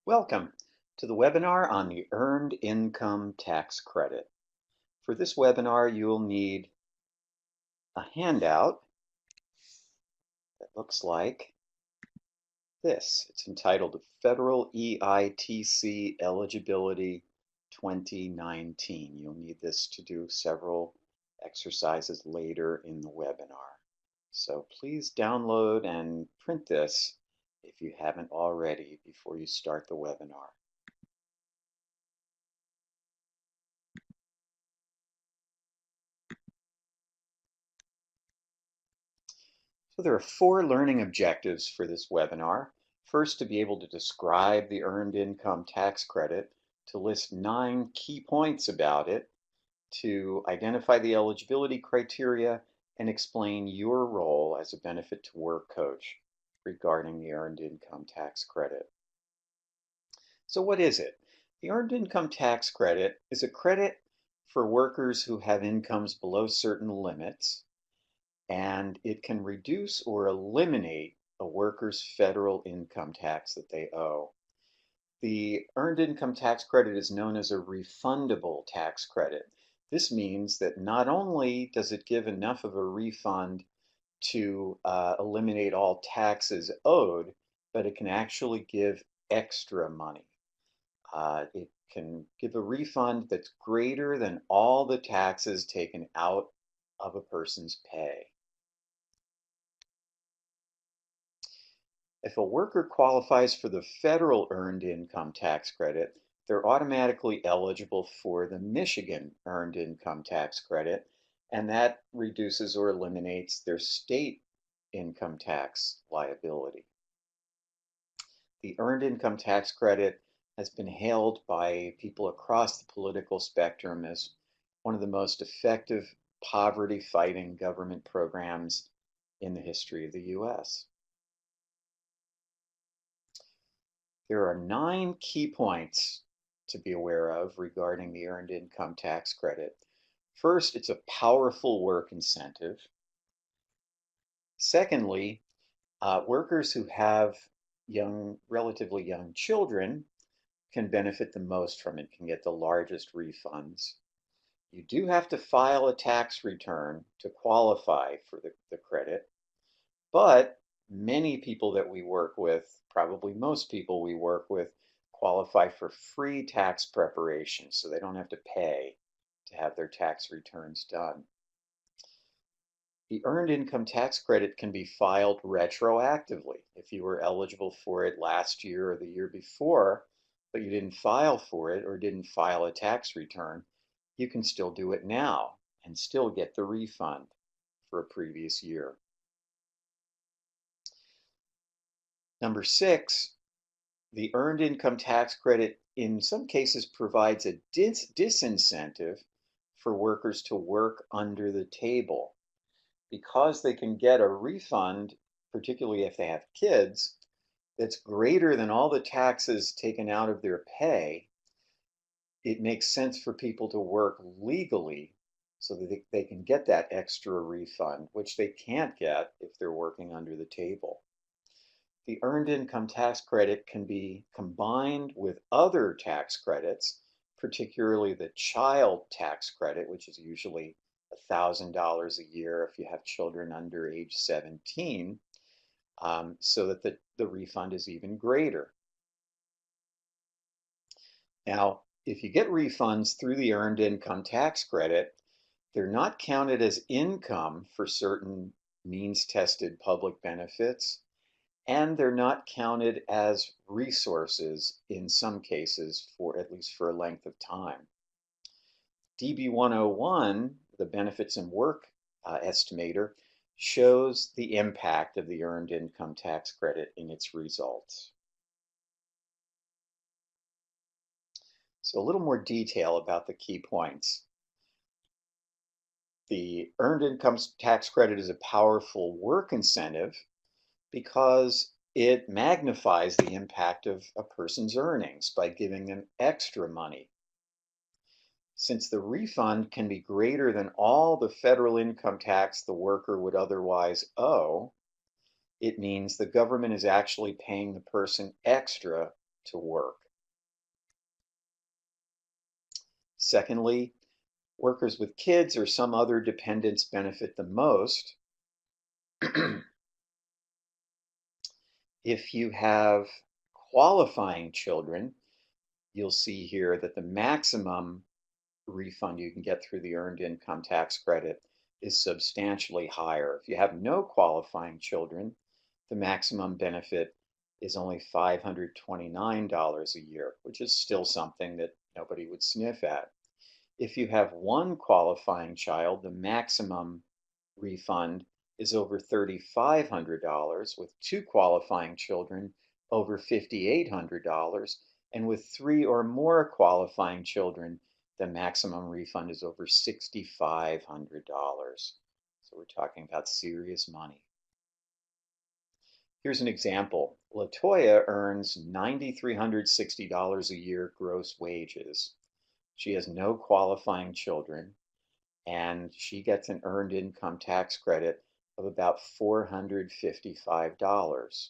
Welcome to the webinar on the Earned Income Tax Credit. For this webinar, you'll need a handout that looks like this. It's entitled Federal EITC Eligibility 2019. You'll need this to do several exercises later in the webinar. So please download and print this if you haven't already before you start the webinar. So there are 4 learning objectives for this webinar. First, to be able to describe the Earned Income Tax Credit, to list 9 key points about it, to identify the eligibility criteria, and explain your role as a benefit to work coach regarding the Earned Income Tax Credit. So what is it? The Earned Income Tax Credit is a credit for workers who have incomes below certain limits, and it can reduce or eliminate a worker's federal income tax that they owe. The Earned Income Tax Credit is known as a refundable tax credit. This means that not only does it give enough of a refund to eliminate all taxes owed, but it can actually give extra money. It can give a refund that's greater than all the taxes taken out of a person's pay. If a worker qualifies for the federal Earned Income Tax Credit, they're automatically eligible for the Michigan Earned Income Tax Credit, and that reduces or eliminates their state income tax liability. The Earned Income Tax Credit has been hailed by people across the political spectrum as one of the most effective poverty-fighting government programs in the history of the U.S. There are 9 key points to be aware of regarding the Earned Income Tax Credit. First, it's a powerful work incentive. Secondly, workers who have relatively young children can benefit the most from it, can get the largest refunds. You do have to file a tax return to qualify for the credit, but many people that we work with, probably most people we work with, qualify for free tax preparation, so they don't have to pay to have their tax returns done. The Earned Income Tax Credit can be filed retroactively. If you were eligible for it last year or the year before, but you didn't file for it or didn't file a tax return, you can still do it now and still get the refund for a previous year. Number 6, the Earned Income Tax Credit in some cases provides a disincentive for workers to work under the table. Because they can get a refund, particularly if they have kids, that's greater than all the taxes taken out of their pay, it makes sense for people to work legally so that they can get that extra refund, which they can't get if they're working under the table. The Earned Income Tax Credit can be combined with other tax credits, particularly the child tax credit, which is usually $1,000 a year if you have children under age 17, so that the refund is even greater. Now, if you get refunds through the Earned Income Tax Credit, they're not counted as income for certain means-tested public benefits, and they're not counted as resources in some cases, for at least for a length of time. DB 101, the Benefits and Work Estimator, shows the impact of the Earned Income Tax Credit in its results. So a little more detail about the key points. The Earned Income Tax Credit is a powerful work incentive because it magnifies the impact of a person's earnings by giving them extra money. Since the refund can be greater than all the federal income tax the worker would otherwise owe, it means the government is actually paying the person extra to work. Secondly, workers with kids or some other dependents benefit the most. If you have qualifying children, you'll see here that the maximum refund you can get through the Earned Income Tax Credit is substantially higher. If you have no qualifying children, the maximum benefit is only $529 a year, which is still something that nobody would sniff at. If you have one qualifying child, the maximum refund is over $3,500, with two qualifying children over $5,800, and with three or more qualifying children, the maximum refund is over $6,500. So we're talking about serious money. Here's an example. LaToya earns $9,360 a year gross wages. She has no qualifying children, and she gets an Earned Income Tax Credit of about $455.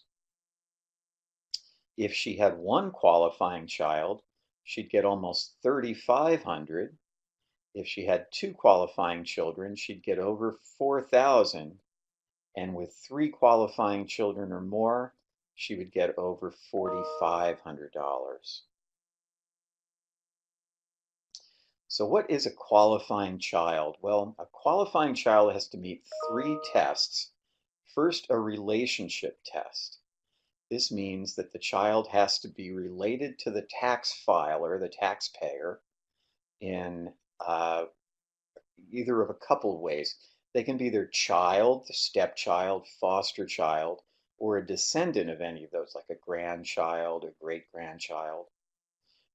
If she had one qualifying child, she'd get almost $3,500. If she had two qualifying children, she'd get over $4,000. And with three qualifying children or more, she would get over $4,500. So what is a qualifying child? Well, a qualifying child has to meet three tests. First, a relationship test. This means that the child has to be related to the tax filer, the taxpayer, in either of a couple of ways. They can be their child, the stepchild, foster child, or a descendant of any of those, like a grandchild, a great-grandchild.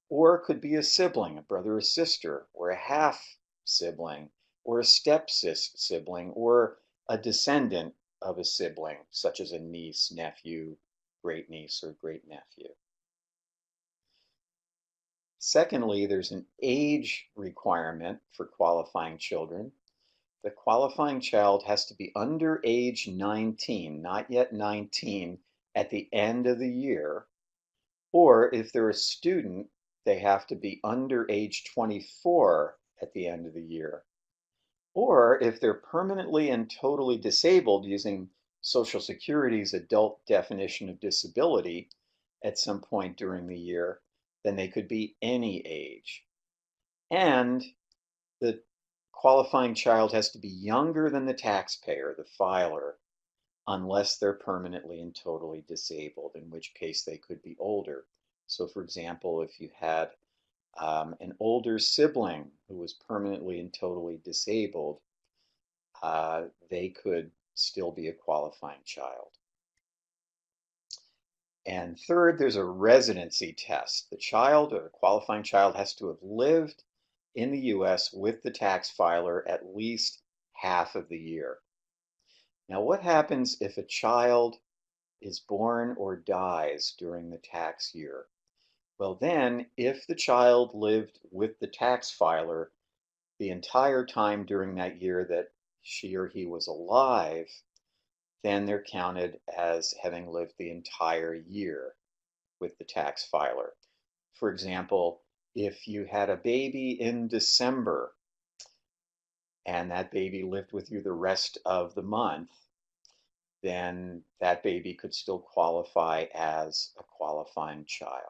Or it could be a sibling, a brother or sister, or a half sibling, or a step sibling, or a descendant of a sibling, such as a niece, nephew, great niece, or great nephew. Secondly, there's an age requirement for qualifying children. The qualifying child has to be under age 19, not yet 19, at the end of the year. Or if they're a student, they have to be under age 24 at the end of the year. Or if they're permanently and totally disabled, using Social Security's adult definition of disability, at some point during the year, then they could be any age. And the qualifying child has to be younger than the taxpayer, the filer, unless they're permanently and totally disabled, in which case they could be older. So for example, if you had an older sibling who was permanently and totally disabled, they could still be a qualifying child. And third, there's a residency test. The child or the qualifying child has to have lived in the US with the tax filer at least half of the year. Now, what happens if a child is born or dies during the tax year? Well, then, if the child lived with the tax filer the entire time during that year that she or he was alive, then they're counted as having lived the entire year with the tax filer. For example, if you had a baby in December and that baby lived with you the rest of the month, then that baby could still qualify as a qualifying child.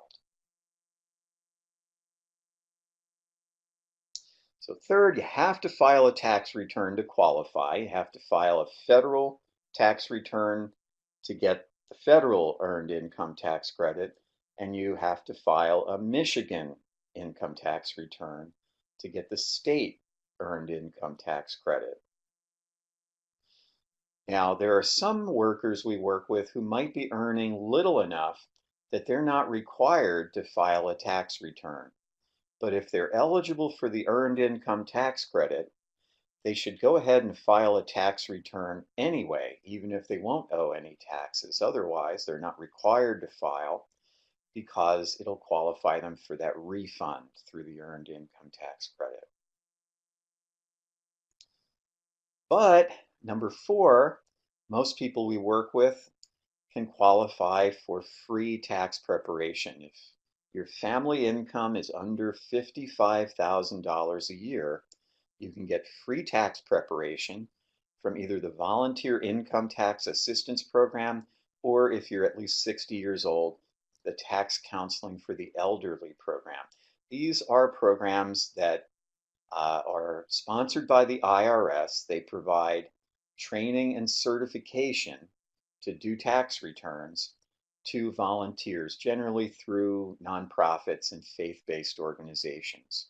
So third, you have to file a tax return to qualify. You have to file a federal tax return to get the federal Earned Income Tax Credit, and you have to file a Michigan income tax return to get the state Earned Income Tax Credit. Now, there are some workers we work with who might be earning little enough that they're not required to file a tax return. But if they're eligible for the Earned Income Tax Credit, they should go ahead and file a tax return anyway, even if they won't owe any taxes. Otherwise, they're not required to file because it'll qualify them for that refund through the Earned Income Tax Credit. But number 4, most people we work with can qualify for free tax preparation. If your family income is under $55,000 a year, you can get free tax preparation from either the Volunteer Income Tax Assistance Program, or if you're at least 60 years old, the Tax Counseling for the Elderly program. These are programs that are sponsored by the IRS. They provide training and certification to do tax returns to volunteers, generally through nonprofits and faith-based organizations.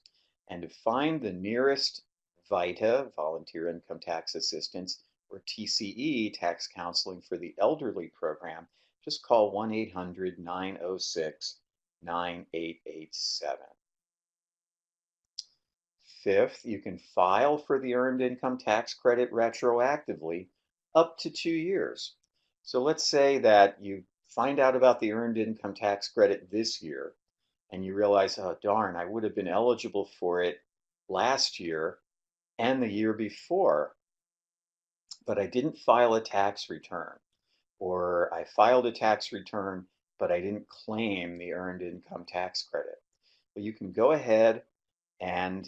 And to find the nearest VITA, Volunteer Income Tax Assistance, or TCE, Tax Counseling for the Elderly program, just call 1-800-906-9887. Fifth, you can file for the Earned Income Tax Credit retroactively up to 2 years. So let's say that you find out about the Earned Income Tax Credit this year, and you realize, oh darn, I would have been eligible for it last year and the year before, but I didn't file a tax return, or I filed a tax return, but I didn't claim the Earned Income Tax Credit. Well, you can go ahead and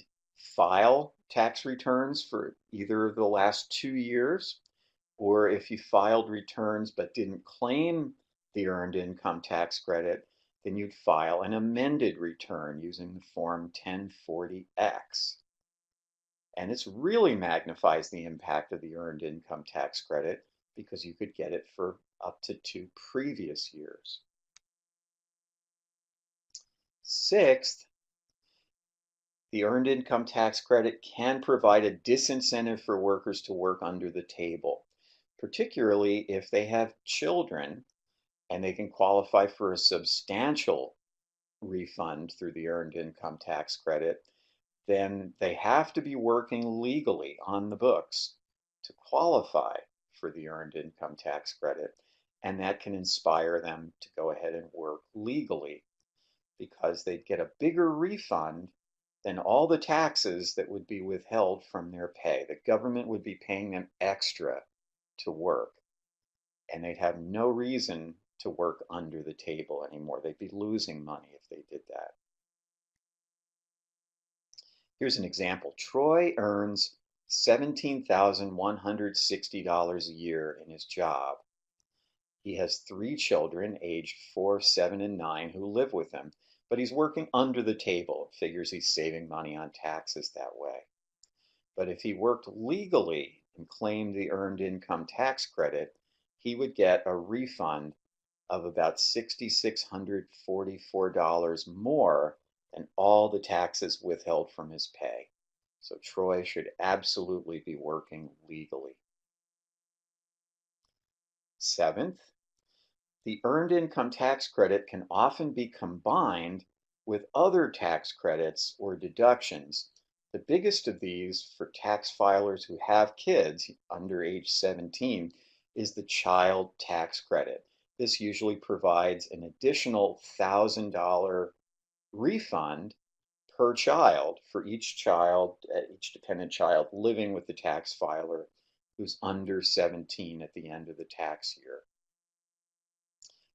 file tax returns for either of the last 2 years, or if you filed returns but didn't claim the Earned Income Tax Credit, then you'd file an amended return using the Form 1040-X. And this really magnifies the impact of the Earned Income Tax Credit because you could get it for up to 2 previous years. Sixth, the Earned Income Tax Credit can provide a disincentive for workers to work under the table, particularly if they have children and they can qualify for a substantial refund through the Earned Income Tax Credit. Then they have to be working legally on the books to qualify for the Earned Income Tax Credit, and that can inspire them to go ahead and work legally because they'd get a bigger refund than all the taxes that would be withheld from their pay. The government would be paying them extra to work, and they'd have no reason to work under the table anymore. They'd be losing money if they did that. Here's an example. Troy earns $17,160 a year in his job. He has 3 children, aged 4, 7, and 9, who live with him, but he's working under the table. Figures he's saving money on taxes that way. But if he worked legally and claimed the Earned Income Tax Credit, he would get a refund of about $6,644 more than all the taxes withheld from his pay. So Troy should absolutely be working legally. Seventh, the Earned Income Tax Credit can often be combined with other tax credits or deductions. The biggest of these for tax filers who have kids under age 17 is the Child Tax Credit. This usually provides an additional $1,000 refund per child for each dependent child living with the tax filer who's under 17 at the end of the tax year.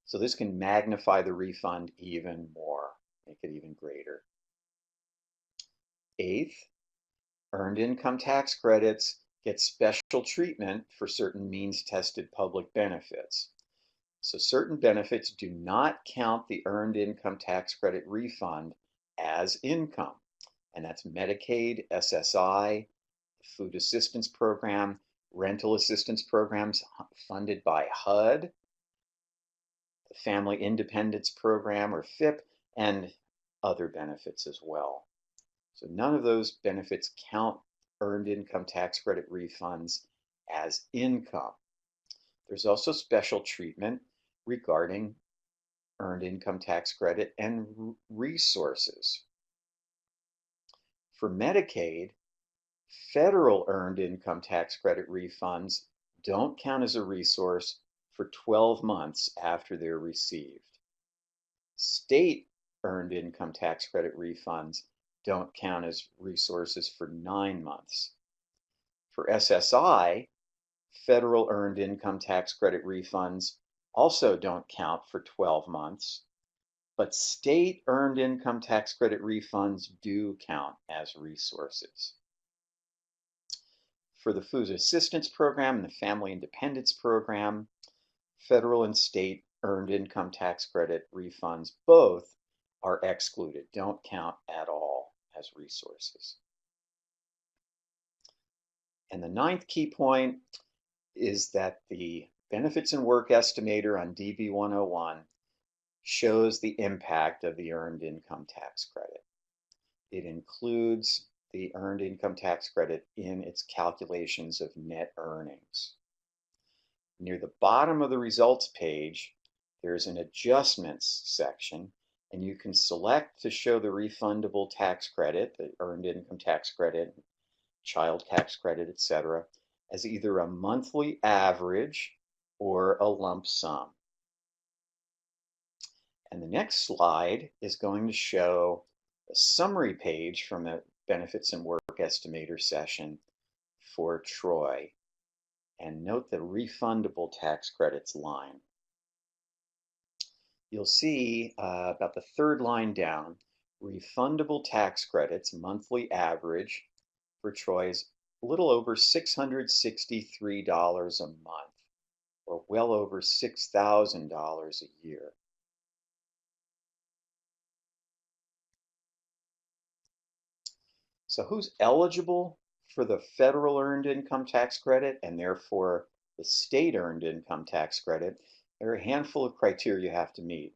So this can magnify the refund even more, make it even greater. Eighth, Earned Income Tax Credits get special treatment for certain means-tested public benefits. So certain benefits do not count the Earned Income Tax Credit refund as income, and that's Medicaid, SSI, the Food Assistance Program, rental assistance programs funded by HUD, the Family Independence Program, or FIP, and other benefits as well. So none of those benefits count Earned Income Tax Credit refunds as income. There's also special treatment regarding Earned Income Tax Credit and resources. For Medicaid, federal Earned Income Tax Credit refunds don't count as a resource for 12 months after they're received. State Earned Income Tax Credit refunds don't count as resources for 9 months. For SSI, federal Earned Income Tax Credit refunds also don't count for 12 months. but state earned income tax credit refunds do count as resources. For the Food Assistance Program and the Family Independence Program, federal and state earned income tax credit refunds both are excluded, don't count at all as resources. And the ninth key point is that the Benefits and Work Estimator on DB 101 shows the impact of the earned income tax credit. It includes the earned income tax credit in its calculations of net earnings. Near the bottom of the results page, there's an adjustments section, and you can select to show the refundable tax credit, the earned income tax credit, child tax credit, etc., as either a monthly average or a lump sum. And the next slide is going to show a summary page from a Benefits and Work Estimator session for Troy. And note the refundable tax credits line. You'll see about the third line down, refundable tax credits monthly average for Troy is a little over $663 a month, or well over $6,000 a year. So who's eligible for the federal earned income tax credit and therefore the state earned income tax credit? There are a handful of criteria you have to meet.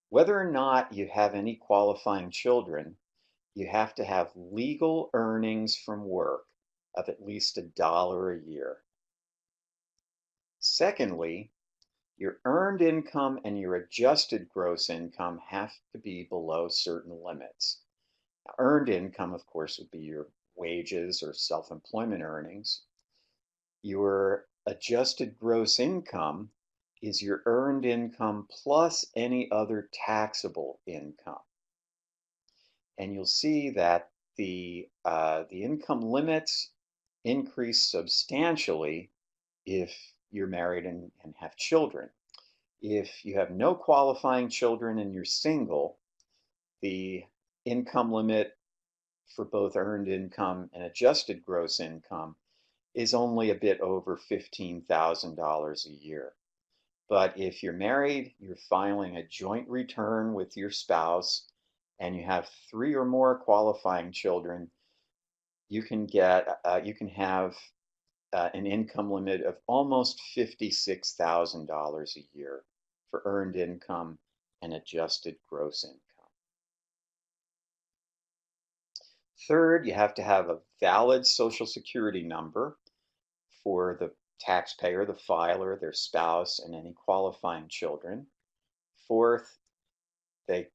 Whether or not you have any qualifying children, you have to have legal earnings from work of at least $1 a year. Secondly, your earned income and your adjusted gross income have to be below certain limits. Now, earned income, of course, would be your wages or self-employment earnings. Your adjusted gross income is your earned income plus any other taxable income. And you'll see that the income limits increase substantially if you're married and have children. If you have no qualifying children and you're single, the income limit for both earned income and adjusted gross income is only a bit over $15,000 a year. But if you're married, you're filing a joint return with your spouse, and you have 3 or more qualifying children, you can have an income limit of almost $56,000 a year for earned income and adjusted gross income. Third, you have to have a valid Social Security number for the taxpayer, the filer, their spouse, and any qualifying children. Fourth,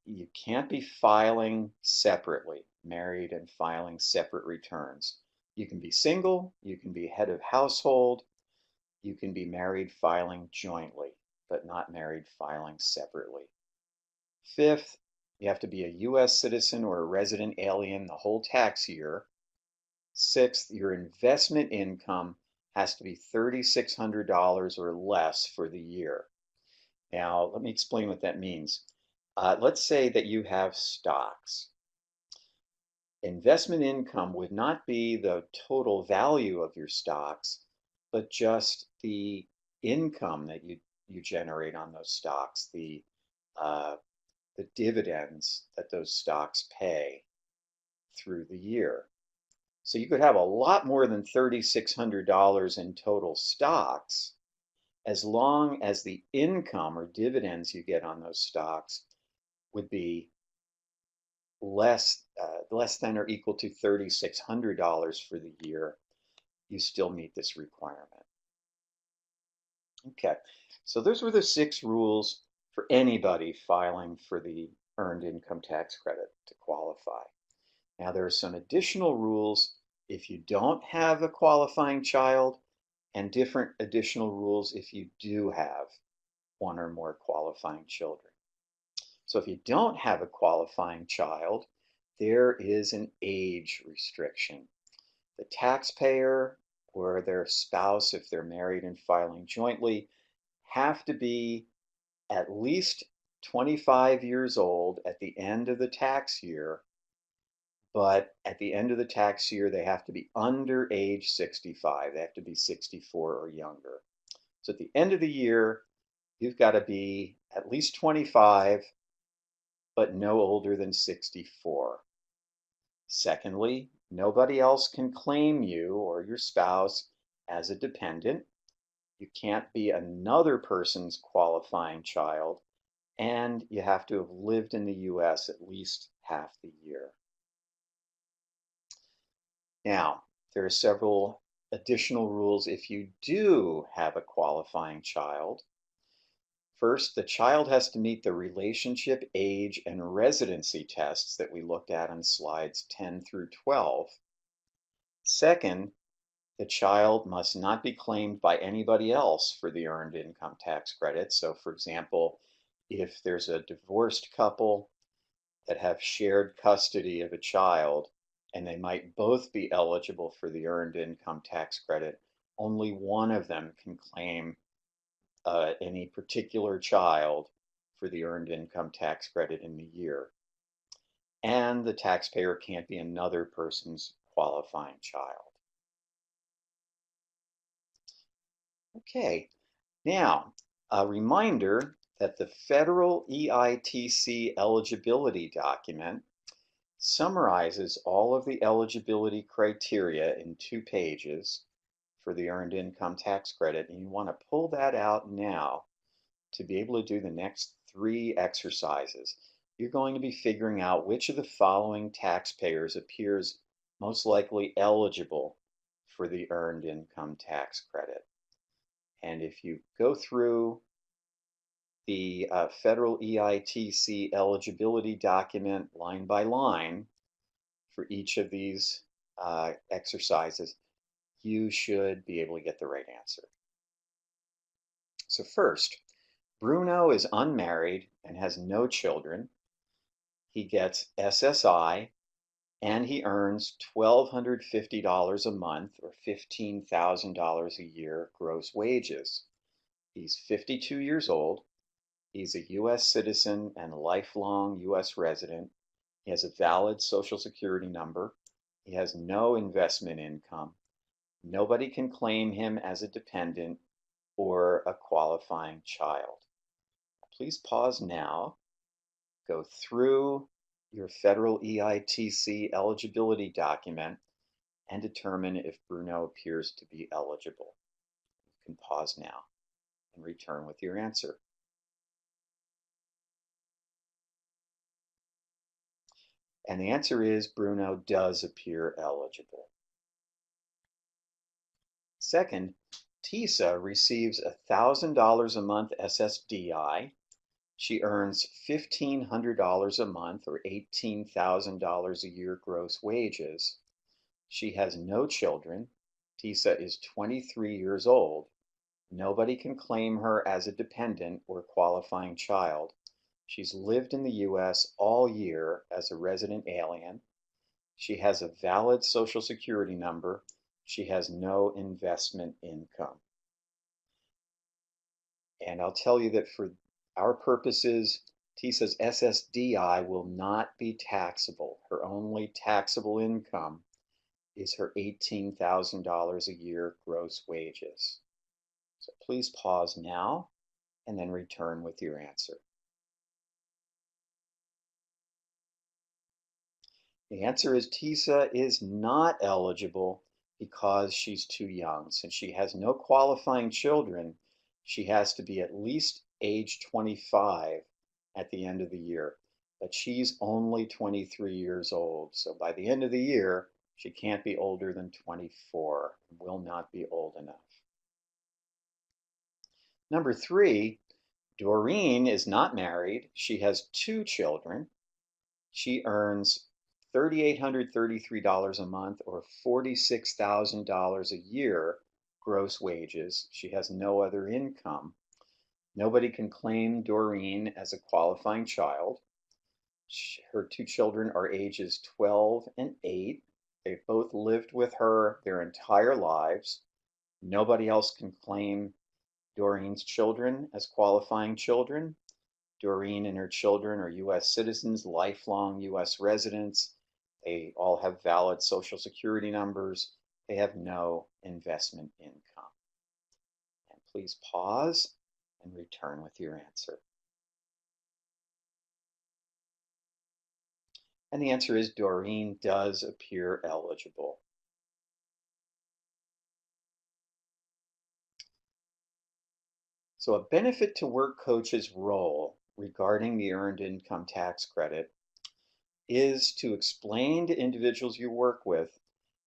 you can't be filing separately, married and filing separate returns. You can be single, you can be head of household, you can be married filing jointly, but not married filing separately. Fifth, you have to be a U.S. citizen or a resident alien the whole tax year. Sixth, your investment income has to be $3,600 or less for the year. Now, let me explain what that means. Let's say that you have stocks. Investment income would not be the total value of your stocks, but just the income that you generate on those stocks, the dividends that those stocks pay through the year. So you could have a lot more than $3,600 in total stocks, as long as the income or dividends you get on those stocks would be less than or equal to $3,600 for the year. You still meet this requirement. Okay, so those were the 6 rules for anybody filing for the earned income tax credit to qualify. Now there are some additional rules if you don't have a qualifying child, and different additional rules if you do have 1 or more qualifying children. So if you don't have a qualifying child, there is an age restriction. The taxpayer or their spouse, if they're married and filing jointly, have to be at least 25 years old at the end of the tax year, but at the end of the tax year, they have to be under age 65. They have to be 64 or younger. So at the end of the year, you've got to be at least 25, but no older than 64. Secondly, nobody else can claim you or your spouse as a dependent. You can't be another person's qualifying child, and you have to have lived in the US at least half the year. Now, there are several additional rules if you do have a qualifying child. First, the child has to meet the relationship, age, and residency tests that we looked at on slides 10 through 12. Second, the child must not be claimed by anybody else for the earned income tax credit. So, for example, if there's a divorced couple that have shared custody of a child and they might both be eligible for the earned income tax credit, only one of them can claim any particular child for the earned income tax credit in the year. And the taxpayer can't be another person's qualifying child. Okay, now a reminder that the federal EITC eligibility document summarizes all of the eligibility criteria in 2 pages for the earned income tax credit, and you want to pull that out now to be able to do the next 3 exercises. You're going to be figuring out which of the following taxpayers appears most likely eligible for the earned income tax credit. And if you go through the federal EITC eligibility document line by line for each of these exercises, you should be able to get the right answer. So first, Bruno is unmarried and has no children. He gets SSI and he earns $1,250 a month or $15,000 a year gross wages. He's 52 years old. He's a U.S. citizen and a lifelong U.S. resident. He has a valid Social Security number. He has no investment income. Nobody can claim him as a dependent or a qualifying child. Please pause now, go through your federal EITC eligibility document, and determine if Bruno appears to be eligible. You can pause now and return with your answer. And the answer is Bruno does appear eligible. Second, Tisa receives $1,000 a month SSDI. She earns $1,500 a month or $18,000 a year gross wages. She has no children. Tisa is 23 years old. Nobody can claim her as a dependent or qualifying child. She's lived in the U.S. all year as a resident alien. She has a valid Social Security number. She has no investment income. And I'll tell you that for our purposes, Tisa's SSDI will not be taxable. Her only taxable income is her $18,000 a year gross wages. So please pause now and then return with your answer. The answer is Tisa is not eligible because she's too young. Since she has no qualifying children, she has to be at least age 25 at the end of the year. But she's only 23 years old. So by the end of the year, she can't be older than 24, will not be old enough. Number 3, Doreen is not married. She has 2 children. She earns $3,833 a month or $46,000 a year gross wages. She has no other income. Nobody can claim Doreen as a qualifying child. Her 2 children are ages 12 and 8. They've both lived with her their entire lives. Nobody else can claim Doreen's children as qualifying children. Doreen and her children are U.S. citizens, lifelong U.S. residents. They all have valid Social Security numbers. They have no investment income. And please pause and return with your answer. And the answer is Doreen does appear eligible. So a benefit to work coach's role regarding the earned income tax credit is to explain to individuals you work with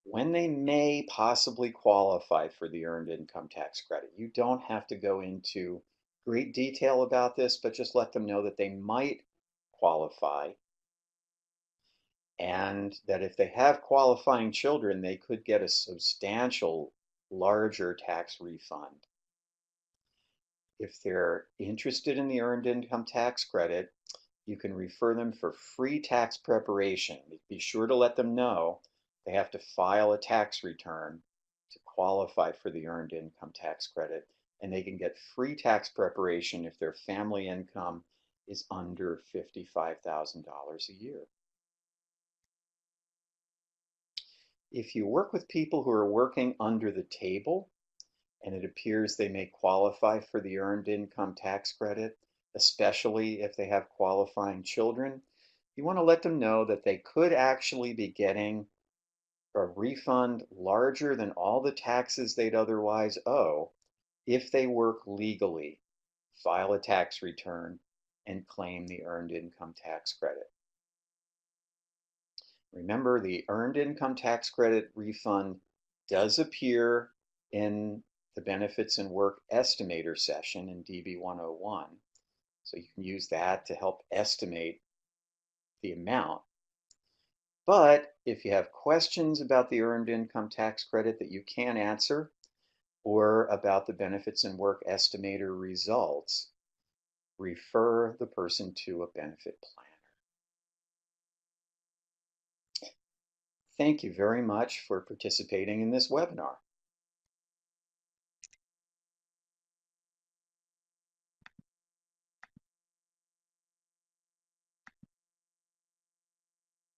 when they may possibly qualify for the earned income tax credit. You don't have to go into great detail about this, but just let them know that they might qualify and that if they have qualifying children, they could get a substantial larger tax refund. If they're interested in the earned income tax credit, you can refer them for free tax preparation. Be sure to let them know they have to file a tax return to qualify for the earned income tax credit, and they can get free tax preparation if their family income is under $55,000 a year. If you work with people who are working under the table, and it appears they may qualify for the earned income tax credit, especially if they have qualifying children, you want to let them know that they could actually be getting a refund larger than all the taxes they'd otherwise owe if they work legally, file a tax return, and claim the earned income tax credit. Remember, the earned income tax credit refund does appear in the Benefits and Work Estimator session in DB 101. So you can use that to help estimate the amount. But if you have questions about the earned income tax credit that you can't answer, or about the Benefits and Work Estimator results, refer the person to a benefit planner. Thank you very much for participating in this webinar.